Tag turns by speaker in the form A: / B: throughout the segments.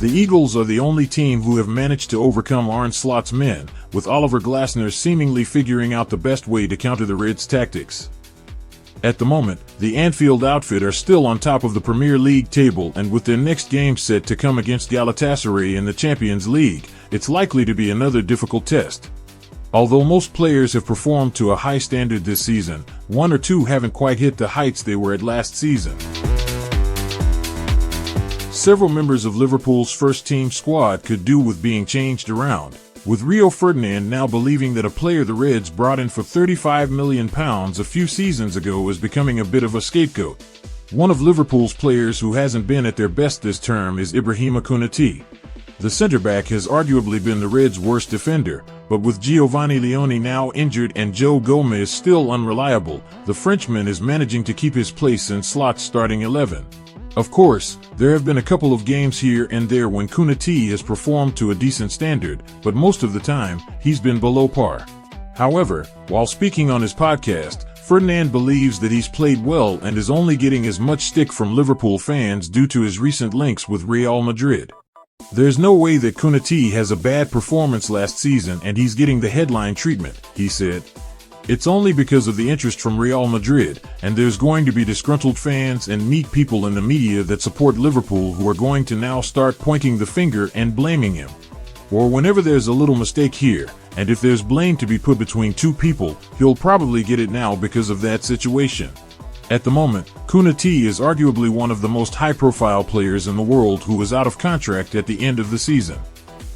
A: The Eagles are the only team who have managed to overcome Arne Slot's men, with Oliver Glasner seemingly figuring out the best way to counter the Reds' tactics. At the moment, the Anfield outfit are still on top of the Premier League table, and with their next game set to come against Galatasaray in the Champions League, it's likely to be another difficult test. Although most players have performed to a high standard this season, one or two haven't quite hit the heights they were at last season. Several members of Liverpool's first-team squad could do with being changed around, with Rio Ferdinand now believing that a player the Reds brought in for £35 million a few seasons ago is becoming a bit of a scapegoat. One of Liverpool's players who hasn't been at their best this term is Ibrahima Konaté. The centre-back has arguably been the Reds' worst defender, but with Giovanni Leone now injured and Joe Gomez still unreliable, the Frenchman is managing to keep his place in Slot's starting 11. Of course, there have been a couple of games here and there when Konaté has performed to a decent standard, but most of the time, he's been below par. However, while speaking on his podcast, Ferdinand believes that he's played well and is only getting as much stick from Liverpool fans due to his recent links with Real Madrid. There's no way that Konaté has a bad performance last season and he's getting the headline treatment, he said. It's only because of the interest from Real Madrid, and there's going to be disgruntled fans and neat people in the media that support Liverpool who are going to now start pointing the finger and blaming him. Or whenever there's a little mistake here, and if there's blame to be put between two people, he'll probably get it now because of that situation. At the moment, Konaté is arguably one of the most high-profile players in the world who is out of contract at the end of the season.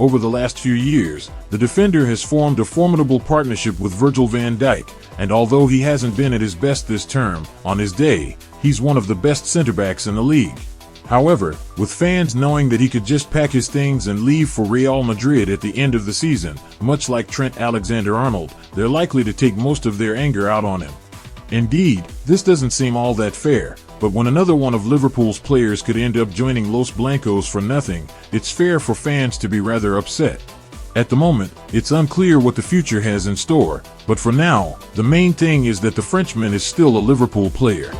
A: Over the last few years, the defender has formed a formidable partnership with Virgil van Dijk, and although he hasn't been at his best this term, on his day, he's one of the best centre-backs in the league. However, with fans knowing that he could just pack his things and leave for Real Madrid at the end of the season, much like Trent Alexander-Arnold, they're likely to take most of their anger out on him. Indeed, this doesn't seem all that fair, but when another one of Liverpool's players could end up joining Los Blancos for nothing, it's fair for fans to be rather upset. At the moment, it's unclear what the future has in store, but for now, the main thing is that the Frenchman is still a Liverpool player.